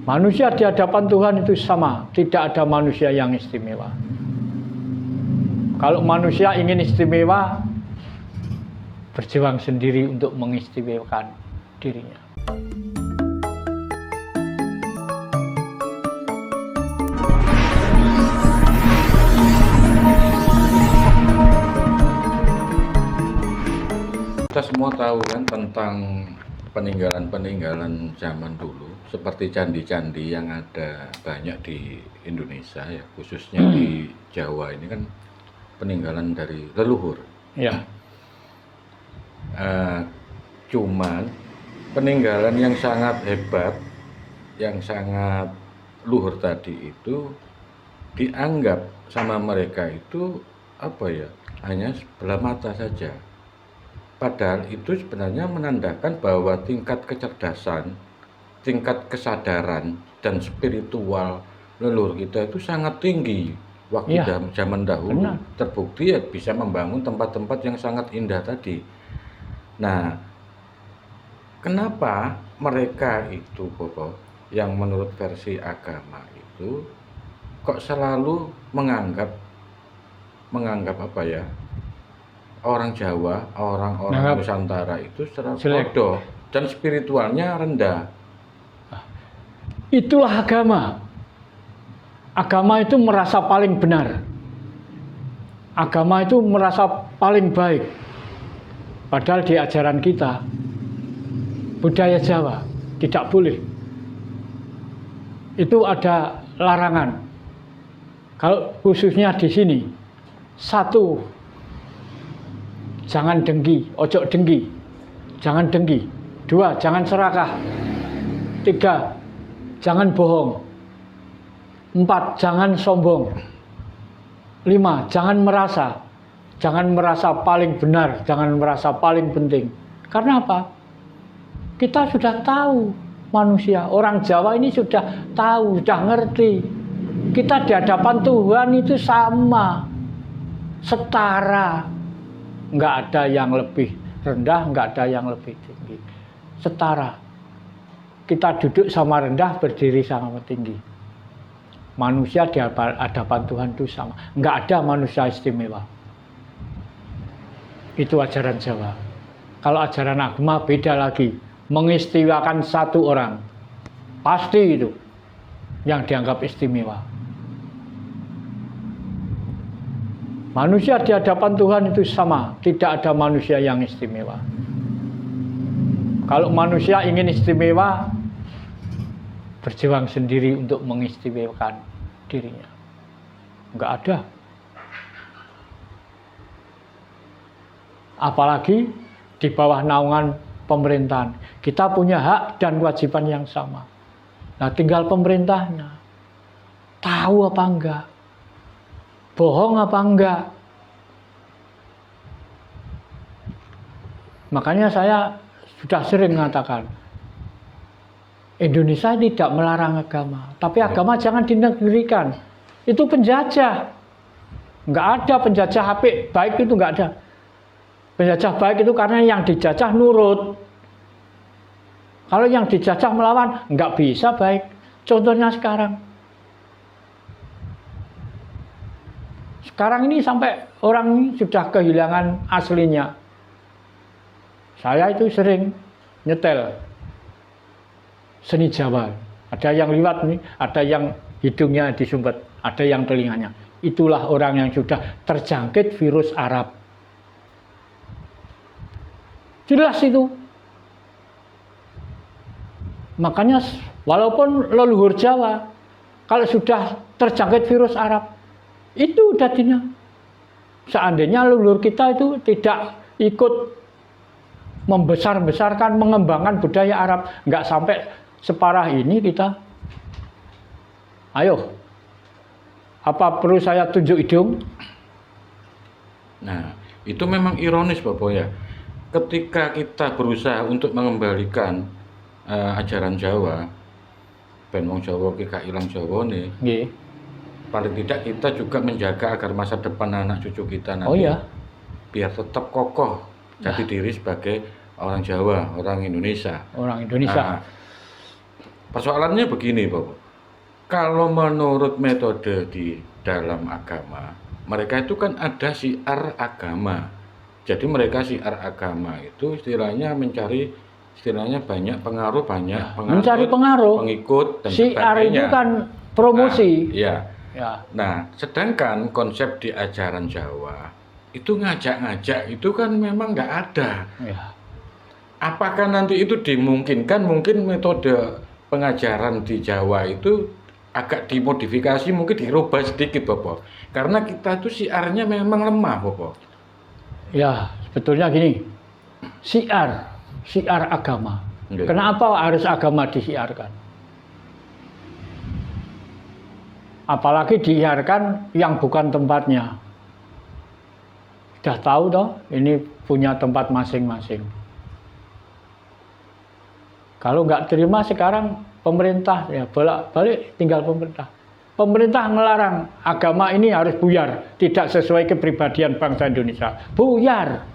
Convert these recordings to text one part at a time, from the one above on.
Manusia di hadapan Tuhan itu sama, tidak ada manusia yang istimewa. Kalau manusia ingin istimewa, berjuang sendiri untuk mengistimewakan dirinya. Kita semua tahu kan tentang peninggalan-peninggalan zaman dulu, seperti candi-candi yang ada banyak di Indonesia ya, khususnya di Jawa ini kan peninggalan dari leluhur. Ya. Cuman peninggalan yang sangat hebat, yang sangat luhur tadi itu dianggap sama mereka itu apa ya, hanya sebelah mata saja. Padahal itu sebenarnya menandakan bahwa tingkat kecerdasan, tingkat kesadaran dan spiritual leluhur kita itu sangat tinggi waktu zaman dahulu. Benar. Terbukti ya bisa membangun tempat-tempat yang sangat indah tadi. Nah, kenapa mereka itu, Bobo, yang menurut versi agama itu kok selalu menganggap apa ya, orang Jawa, orang-orang Nusantara itu selalu bodoh dan spiritualnya rendah. Itulah agama. Agama itu merasa paling benar. Agama itu merasa paling baik. Padahal di ajaran kita, budaya Jawa tidak boleh. Itu ada larangan. Kalau khususnya di sini, satu, jangan dengki, ojo dengki, jangan dengki. Dua, jangan serakah. Tiga, jangan bohong. Empat, jangan sombong. Lima, jangan merasa paling benar, jangan merasa paling penting. Karena apa? Kita sudah tahu manusia, orang Jawa ini sudah tahu, sudah ngerti. Kita di hadapan Tuhan itu sama, setara. Nggak ada yang lebih rendah, nggak ada yang lebih tinggi. Setara. Kita duduk sama rendah, berdiri sama tinggi. Manusia di hadapan Tuhan itu sama. Nggak ada manusia istimewa. Itu ajaran Jawa. Kalau ajaran agama beda lagi. Mengistimewakan satu orang. Pasti itu yang dianggap istimewa. Manusia di hadapan Tuhan itu sama, tidak ada manusia yang istimewa. Kalau manusia ingin istimewa, berjuang sendiri untuk mengistimewakan dirinya. Enggak ada. Apalagi di bawah naungan pemerintahan. Kita punya hak dan kewajiban yang sama. Nah, tinggal pemerintahnya. Tahu apa enggak? Bohong apa enggak? Makanya saya sudah sering mengatakan, Indonesia tidak melarang agama, tapi agama jangan dinegerikan. Itu penjajah. Enggak ada penjajah HP baik, itu enggak ada. Penjajah baik itu karena yang dijajah nurut. Kalau yang dijajah melawan, enggak bisa baik. Contohnya sekarang. Sekarang ini sampai orang ini sudah kehilangan aslinya. Saya itu sering nyetel seni Jawa. Ada yang liwat nih, ada yang hidungnya disumpet, ada yang telinganya. Itulah orang yang sudah terjangkit virus Arab. Jelas itu. Makanya walaupun leluhur Jawa, kalau sudah terjangkit virus Arab, itu dadinya. Seandainya leluhur kita itu tidak ikut membesar-besarkan, mengembangkan budaya Arab, nggak sampai separah ini kita. Ayo, apa perlu saya tunjuk hidung? Nah, itu memang ironis Bapak ya. Ketika kita berusaha untuk mengembalikan ajaran Jawa, ben wong Jawa ki gak ilang Jawane. Nggih. Paling tidak kita juga menjaga agar masa depan anak cucu kita nanti biar tetap kokoh jati diri sebagai orang Jawa, orang Indonesia. Orang Indonesia. Nah, Persoalannya begini, Bapak. Kalau menurut metode di dalam agama, mereka itu kan ada syiar agama. Jadi mereka syiar agama itu istilahnya mencari istilahnya banyak pengaruh, banyak Mencari pengaruh. pengikut dan Syiar itu sebagainya. kan promosi. Iya. Ya. Nah, sedangkan konsep di ajaran Jawa itu ngajak-ngajak itu kan memang nggak ada. Ya. Apakah nanti itu dimungkinkan? Mungkin metode pengajaran di Jawa itu agak dimodifikasi, mungkin dirubah sedikit, Bapak. Karena kita tuh siarnya memang lemah, Bapak. Ya, sebetulnya gini. Syiar agama. Oke. Kenapa harus agama disiarkan? Apalagi disiarkan yang bukan tempatnya. Sudah tahu toh, ini punya tempat masing-masing. Kalau nggak terima sekarang pemerintah ya bolak-balik tinggal pemerintah. Pemerintah melarang agama ini harus buyar, tidak sesuai kepribadian bangsa Indonesia. Buyar.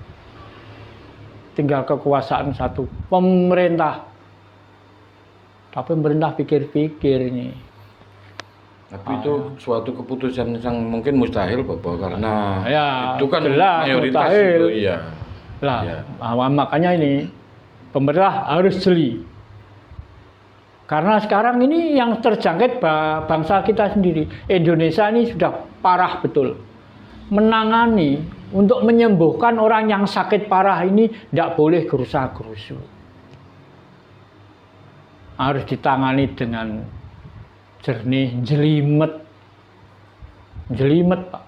Tinggal kekuasaan satu, pemerintah. Tapi pemerintah pikir-pikir ini. Tapi itu suatu keputusan yang mungkin mustahil, Bapak, karena Ya, itu kan jelas, mayoritas mustahil. itu, iya. Lah, Ya. makanya ini pemerintah harus jeli. Karena sekarang ini yang terjangkit bangsa kita sendiri. Indonesia ini sudah parah betul. Menangani untuk menyembuhkan orang yang sakit parah ini tidak boleh gerusa-gerusu. Harus ditangani dengan jernih, jelimet. Jelimet, Pak.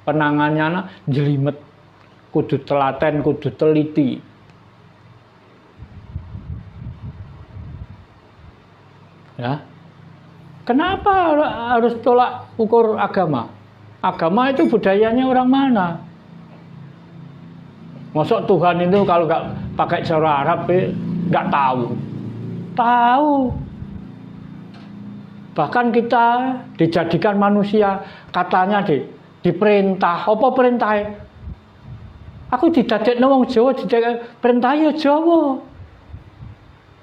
Penanganannya jelimet. Kudu telaten, kudu teliti. Ya. Kenapa harus tolak ukur agama? Agama itu budayanya orang mana? Masuk Tuhan itu kalau nggak pakai cara Arab nggak tahu. Tahu. Bahkan kita dijadikan manusia, katanya diperintah. Apa perintahnya? Aku didadekno wong Jawa, perintah ya Jawa.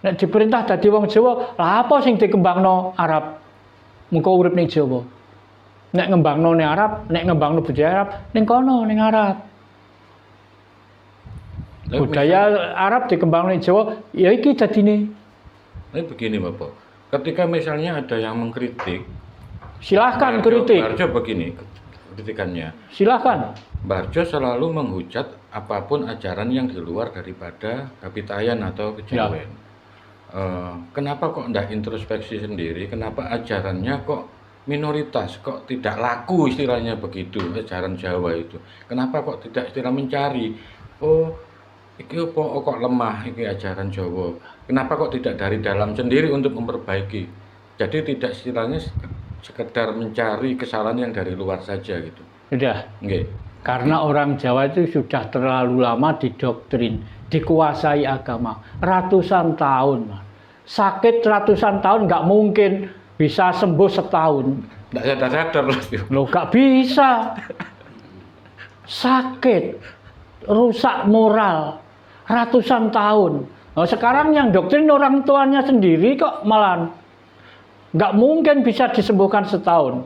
Nek diperintah dadi wong Jawa, lah apa sing dikembangno Arab? Mengko urip ning Jawa. Nek ngembangno ning Arab, nek ngembangno budaya Arab, ning kono ning Arab. Budaya Arab dikembangno ning Jawa, ya iki dadine. Tapi begini, Bapak. Ketika misalnya ada yang mengkritik, Silahkan kritik. Barjo begini kritikannya. Silahkan. Barjo selalu menghujat apapun ajaran yang di luar daripada kapitayan atau kejawen. Kenapa kok tidak introspeksi sendiri? Kenapa ajarannya kok minoritas, kok tidak laku istilahnya begitu ajaran Jawa itu? Kenapa kok tidak istilah mencari? Oh, iki kok lemah iki ajaran Jawa? Kenapa kok tidak dari dalam sendiri untuk memperbaiki? Jadi tidak istilahnya sekedar mencari kesalahan yang dari luar saja gitu. Sudah. Nggih. Karena orang Jawa itu sudah terlalu lama didoktrin, dikuasai agama ratusan tahun. Sakit ratusan tahun nggak mungkin bisa sembuh setahun. Nggak sadar-sadar Loh, nggak bisa. Sakit, rusak moral ratusan tahun. Nah, sekarang yang doktrin orang tuanya sendiri kok malah nggak mungkin bisa disembuhkan setahun.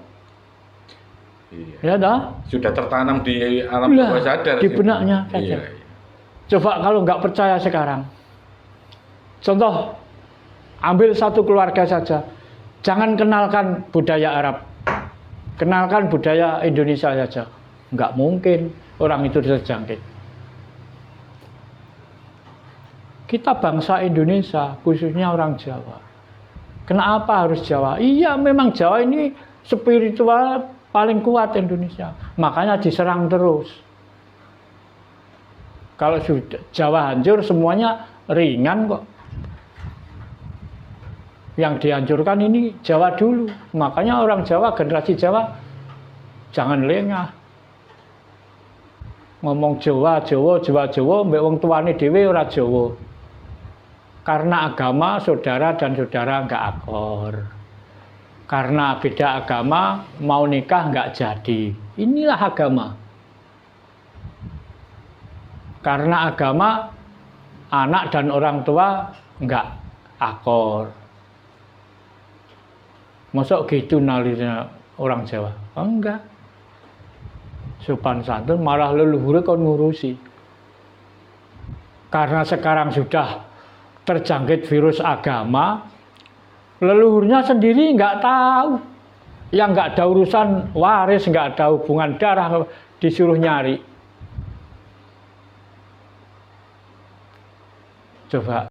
Iya. Ya dah. Sudah tertanam di alam bawah sadar di benaknya saja. Iya. Coba kalau nggak percaya sekarang, contoh, ambil satu keluarga saja, jangan kenalkan budaya Arab, kenalkan budaya Indonesia saja, nggak mungkin orang itu terjangkit. Kita bangsa Indonesia, khususnya orang Jawa. Kenapa harus Jawa? Iya, memang Jawa ini spiritual paling kuat Indonesia, makanya diserang terus. Kalau sudah Jawa hancur, semuanya ringan kok. Yang dihancurkan ini Jawa dulu, makanya orang Jawa, generasi Jawa, jangan lengah. Ngomong Jawa, mbek wong tuane dhewe ora Jawa. Karena agama saudara dan saudara nggak akor. Karena beda agama, mau nikah nggak jadi. Inilah agama. Karena agama, anak dan orang tua nggak akor. Masa gitu nalirnya orang Jawa? Enggak. Sopan santun, malah leluhurnya kon ngurusi. Karena sekarang sudah terjangkit virus agama, leluhurnya sendiri nggak tahu. Yang nggak ada urusan waris, nggak ada hubungan darah, disuruh nyari. Coba